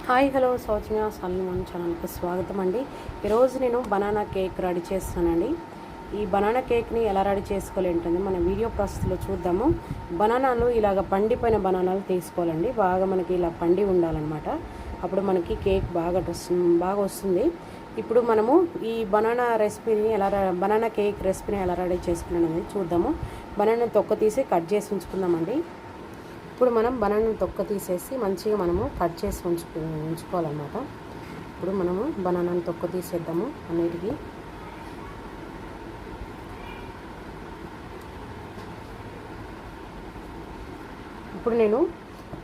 Hi hello సౌజన్య సల్మాన్ ఛానల్కి స్వాగతం అండి. ఈరోజు నేను బనానా కేక్ రెడీ చేస్తానండి. ఈ బనానా కేక్ని ఎలా రెడీ చేసుకోవాలంటే మన వీడియో ప్రాసెస్లో చూద్దాము. బనానాలు ఇలాగ పండిపోయిన బనానాలు తీసుకోవాలండి. బాగా మనకి ఇలా పండి ఉండాలన్నమాట. అప్పుడు మనకి కేక్ బాగా వస్తుంది. ఇప్పుడు మనము ఈ బనానా కేక్ రెసిపీని ఎలా రెడీ చేసుకున్నానని చూద్దాము. బనానా తొక్క తీసి కట్ చేసి ఉంచుకుందామండి. ఇప్పుడు మనం బనానా తొక్క తీసేసి మంచిగా మనము కట్ చేసి ఉంచుకోవాలన్నమాట. ఇప్పుడు మనము బనానాను తొక్క తీసేద్దాము అన్నిటికీ. ఇప్పుడు నేను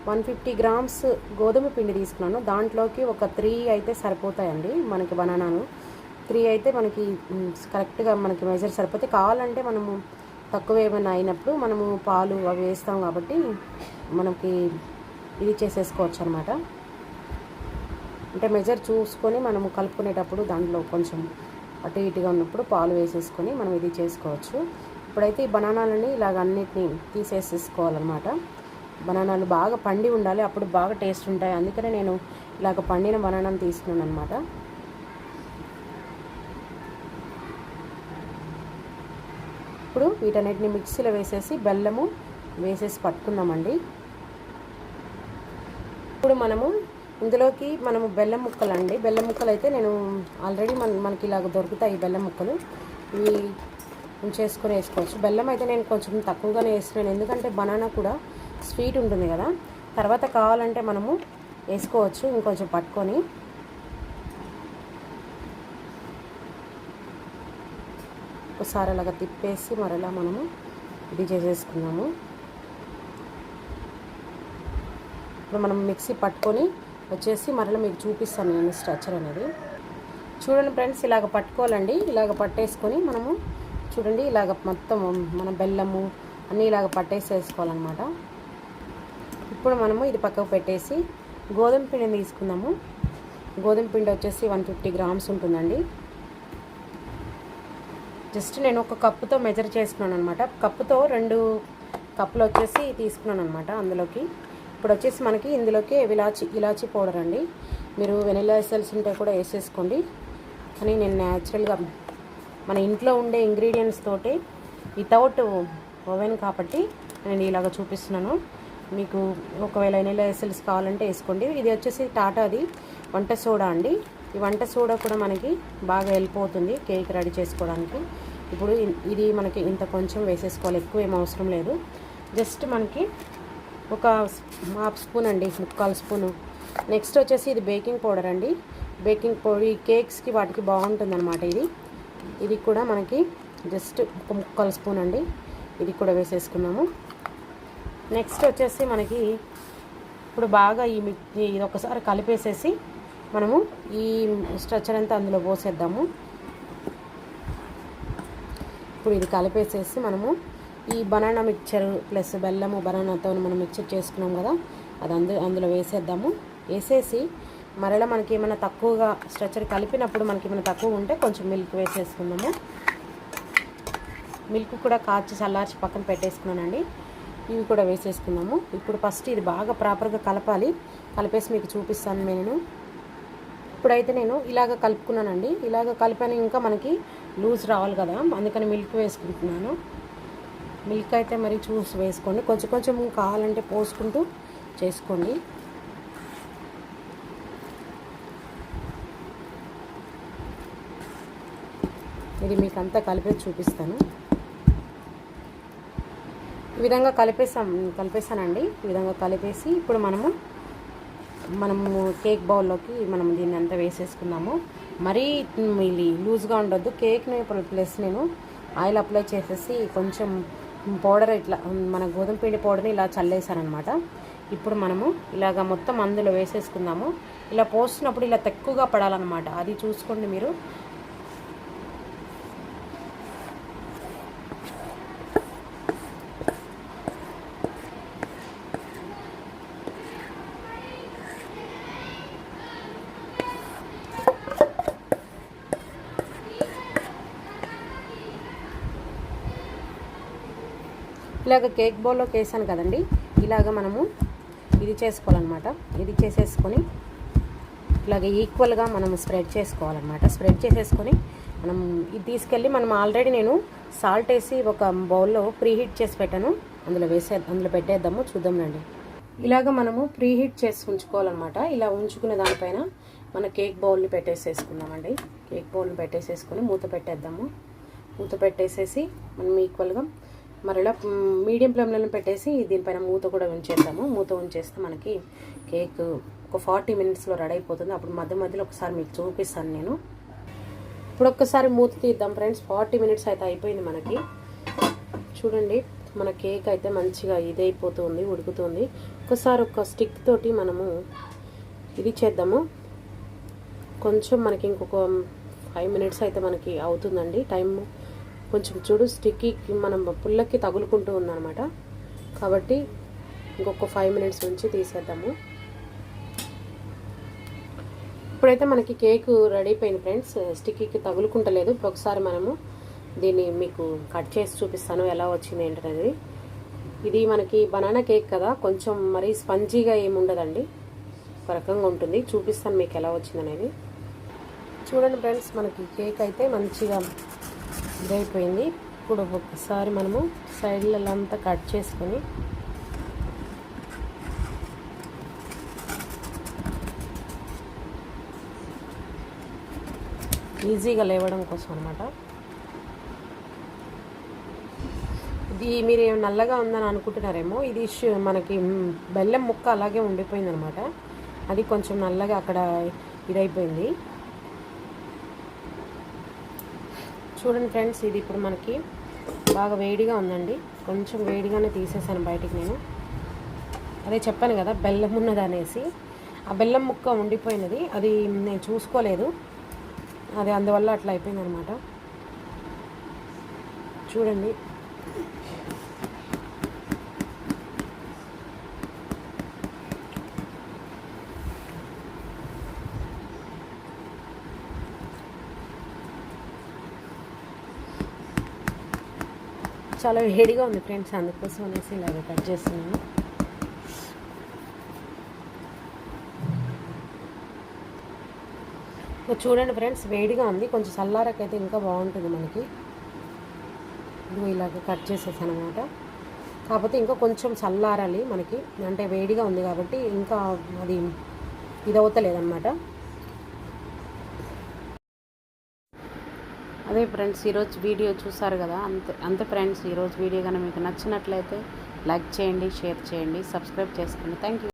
150 గ్రామ్స్ గోధుమ పిండి తీసుకున్నాను. దాంట్లోకి ఒక 3 అయితే సరిపోతాయండి మనకి. బనానాను 3 అయితే మనకి కరెక్ట్గా మనకి మెజర్ సరిపోతాయి. కావాలంటే మనము తక్కువ ఏమైనా అయినప్పుడు మనము పాలు అవి వేస్తాం కాబట్టి మనకి ఇది చేసేసుకోవచ్చు అనమాట. అంటే మెజర్ చూసుకొని మనము కలుపుకునేటప్పుడు దాంట్లో కొంచెం అటు ఇటుగా ఉన్నప్పుడు పాలు వేసేసుకొని మనం ఇది చేసుకోవచ్చు. ఇప్పుడైతే ఈ బనానాలని ఇలాగ అన్నిటిని తీసేసుకోవాలన్నమాట. బనానాలు బాగా పండి ఉండాలి, అప్పుడు బాగా టేస్ట్ ఉంటాయి. అందుకనే నేను ఇలాగ పండిన బనానాను తీసుకున్నాను అనమాట. ఇప్పుడు వీటన్నిటిని మిక్సీలో వేసేసి బెల్లము వేసేసి పట్టుకుందామండి. ఇప్పుడు ఇందులోకి బెల్లం ముక్కలు అయితే నేను ఆల్రెడీ మనకి ఇలాగ దొరుకుతాయి బెల్లం ముక్కలు. ఇవి ఉంచేసుకొని వేసుకోవచ్చు. బెల్లం అయితే నేను కొంచెం తక్కువగానే వేస్తున్నాను, ఎందుకంటే బనానా కూడా స్వీట్ ఉంటుంది కదా. తర్వాత కావాలంటే మనము వేసుకోవచ్చు ఇంకొంచెం పట్టుకొని. ఒకసారి అలాగా తిప్పేసి మరలా మనము ఇది చేసేసుకున్నాము. ఇప్పుడు మనం మిక్సీ పట్టుకొని వచ్చేసి మరలా మీకు చూపిస్తాను నేను స్ట్రక్చర్ అనేది. చూడండి ఫ్రెండ్స్, ఇలాగ పట్టుకోవాలండి. ఇలాగ పట్టేసుకొని మనము చూడండి ఇలాగ మొత్తం మన బెల్లము అన్నీ ఇలాగ పట్టేసేసుకోవాలన్నమాట. ఇప్పుడు మనము ఇది పక్కకు పెట్టేసి గోధుమ పిండిని తీసుకుందాము. గోధుమ పిండి వచ్చేసి 150 గ్రామ్స్ ఉంటుందండి. జస్ట్ నేను ఒక కప్పుతో మెజర్ చేసుకున్నాను అనమాట. కప్పుతో 2 కప్పులు వచ్చేసి తీసుకున్నాను అనమాట అందులోకి. ఇప్పుడు వచ్చేసి మనకి ఇందులోకి ఇలాచీ పౌడర్ అండి. మీరు వెనిలా ఎసెన్స్ ఉంటే కూడా వేసేసుకోండి. కానీ నేను న్యాచురల్గా మన ఇంట్లో ఉండే ఇంగ్రీడియంట్స్ తోటి వితౌట్ ఓవెన్ కాబట్టి నేను ఇలాగ చూపిస్తున్నాను. మీకు ఒకవేళ వెనిలా ఎసెన్స్ కావాలంటే వేసుకోండి. ఇది వచ్చేసి టాటాది వంట సోడా అండి. ఈ వంట సోడా కూడా మనకి బాగా హెల్ప్ అవుతుంది కేక్ రెడీ చేసుకోవడానికి. ఇప్పుడు ఇది మనకి ఇంత కొంచెం వేసేసుకోవాలి, ఎక్కువ ఏం అవసరం లేదు. జస్ట్ మనకి ఒక హాఫ్ స్పూన్ అండి, 1/4 స్పూను. నెక్స్ట్ వచ్చేసి ఇది బేకింగ్ పౌడర్ అండి. బేకింగ్ పౌడర్ ఈ కేక్స్కి వాటికి బాగుంటుంది అనమాట. ఇది కూడా మనకి జస్ట్ ఒక 1/4 స్పూన్ అండి. ఇది కూడా వేసేసుకున్నాము. నెక్స్ట్ వచ్చేసి మనకి ఇప్పుడు బాగా ఇది ఒకసారి కలిపేసేసి మనము ఈ స్ట్రక్చర్ అంతా అందులో పోసేద్దాము. ఇప్పుడు ఇది కలిపేసేసి మనము ఈ బనానా మిక్చర్ ప్లస్ బెల్లము బనానాతో మనం మిక్చర్ చేసుకున్నాం కదా, అది అందులో వేసేద్దాము. వేసేసి మరలా మనకి ఏమైనా తక్కువగా స్ట్రక్చర్ కలిపినప్పుడు మనకి ఏమైనా తక్కువ ఉంటే కొంచెం మిల్క్ వేసేసుకుందాము. మిల్క్ కూడా కాచి చల్లార్చి పక్కన పెట్టేసుకున్నానండి. ఇవి కూడా వేసేసుకుందాము. ఇప్పుడు ఫస్ట్ ఇది బాగా ప్రాపర్గా కలిపేసి మీకు చూపిస్తాను నేను. ఇప్పుడైతే నేను ఇలాగ కలుపుకున్నానండి. ఇలాగ కలిపాను, ఇంకా మనకి లూజ్ రావాలి కదా, అందుకని మిల్క్ వేసుకుంటున్నాను. మిల్క్ అయితే మరి చూసి వేసుకోండి, కొంచెం కొంచెం కావాలంటే పోసుకుంటూ చేసుకోండి. ఇది మీకు అంతా కలిపేసి చూపిస్తాను. ఈ విధంగా కలిపేసానండి. ఈ విధంగా కలిపేసి ఇప్పుడు మనము కేక్ బౌల్లోకి మనం దీన్ని అంతా వేసేసుకుందాము. మరీ లూజ్గా ఉండొద్దు కేక్ని. ప్లస్ నేను ఆయిల్ అప్లై చేసేసి కొంచెం పౌడర్ ఇట్లా మన గోధుమ పిండి పౌడర్ని ఇలా చల్లేసానమాట. ఇప్పుడు మనము ఇలాగ మొత్తం అందులో వేసేసుకుందాము. ఇలా పోసినప్పుడు ఇలా తక్కువగా పడాలన్నమాట, అది చూసుకోండి మీరు. ఇలాగ కేక్ బౌల్లోకి వేసాను కదండి, ఇలాగ మనము ఇది చేసుకోవాలన్నమాట. ఇది చేసేసుకొని ఇలాగ ఈక్వల్గా మనం స్ప్రెడ్ చేసుకోవాలన్నమాట. స్ప్రెడ్ చేసేసుకొని మనం ఇది తీసుకెళ్ళి మనం ఆల్రెడీ నేను సాల్ట్ వేసి ఒక బౌల్లో ప్రీ హీట్ చేసి పెట్టాను, అందులో పెట్టేద్దాము. చూద్దాం రండి. ఇలాగ మనము ప్రీ హీట్ చేసి ఉంచుకోవాలన్నమాట. ఇలా ఉంచుకునే దానిపైన మన కేక్ బౌల్ని పెట్టేసేసుకుందామండి. కేక్ బౌల్ని పెట్టేసేసుకొని మూత పెట్టేద్దాము. మూత పెట్టేసేసి మనం ఈక్వల్గా మరలా మీడియం ఫ్లేమ్లో పెట్టేసి దీనిపైన మూత కూడా ఉంచేద్దాము. మూత ఉంచేస్తే మనకి కేక్ ఒక 40 మినిట్స్లో రెడీ అయిపోతుంది. అప్పుడు మధ్య మధ్యలో ఒకసారి మీకు చూపిస్తాను నేను. ఇప్పుడు ఒక్కసారి మూత తీద్దాం ఫ్రెండ్స్. 40 మినిట్స్ అయితే అయిపోయింది మనకి. చూడండి, మన కేక్ అయితే మంచిగా ఇదైపోతుంది, ఉడుకుతుంది. ఒకసారి ఒక స్టిక్ తోటి మనము ఇది చేద్దాము. కొంచెం మనకి ఇంకొక 5 మినిట్స్ అయితే మనకి అవుతుందండి టైం. కొంచెం చూడు, స్టిక్కి మనం పుల్లకి తగులుకుంటూ ఉందన్నమాట. కాబట్టి ఇంకొక 5 మినిట్స్ నుంచి తీసేద్దాము. ఇప్పుడైతే మనకి కేక్ రెడీ అయిపోయింది ఫ్రెండ్స్. స్టిక్కి తగులుకుంటలేదు. ఇప్పుడు ఒకసారి మనము దీన్ని మీకు కట్ చేసి చూపిస్తాను ఎలా వచ్చింది ఏంటనేది. ఇది మనకి బనానా కేక్ కదా, కొంచెం మరీ స్పంజీగా ఏమి ఉండదండి, ఒక రకంగా ఉంటుంది. చూపిస్తాను మీకు ఎలా వచ్చిందనేది. చూడండి ఫ్రెండ్స్, మనకి కేక్ అయితే మంచిగా ఇదైపోయింది. ఇప్పుడు ఒకసారి మనము సైడ్లలో అంతా కట్ చేసుకొని ఈజీగా లేవడం కోసం అనమాట. ఇది మీరు నల్లగా ఉందని అనుకుంటున్నారేమో, ఇది మనకి బెల్లం ముక్క అలాగే ఉండిపోయింది అనమాట. అది కొంచెం నల్లగా అక్కడ ఇదైపోయింది. చూడండి ఫ్రెండ్స్, ఇది ఇప్పుడు మనకి బాగా వేడిగా ఉందండి. కొంచెం వేడిగానే తీసేసాను బయటికి నేను. అదే చెప్పాను కదా బెల్లం ఉన్నది అనేసి. ఆ బెల్లం ముక్క ఉండిపోయినది, అది నేను చూసుకోలేదు, అది అందువల్ల అట్లా అయిపోయింది అనమాట. చూడండి, చాలా వేడిగా ఉంది ఫ్రెండ్స్, అందుకోసం అనేసి ఇలాగ కట్ చేస్తున్నాను. చూడండి ఫ్రెండ్స్, వేడిగా ఉంది. కొంచెం చల్లారకైతే ఇంకా బాగుంటుంది మనకి. ఇది ఇలాగ కట్ చేసేసాను అనమాట. కాకపోతే ఇంకా కొంచెం చల్లారాలి మనకి, అంటే వేడిగా ఉంది కాబట్టి ఇంకా అది ఇదవుతలేదన్నమాట. అదే ఫ్రెండ్స్, ఈరోజు వీడియో చూసారు కదా, అంతే ఫ్రెండ్స్. ఈరోజు వీడియో కానీ మీకు నచ్చినట్లయితే లైక్ చేయండి, షేర్ చేయండి, సబ్స్క్రైబ్ చేసుకోండి. Thank you.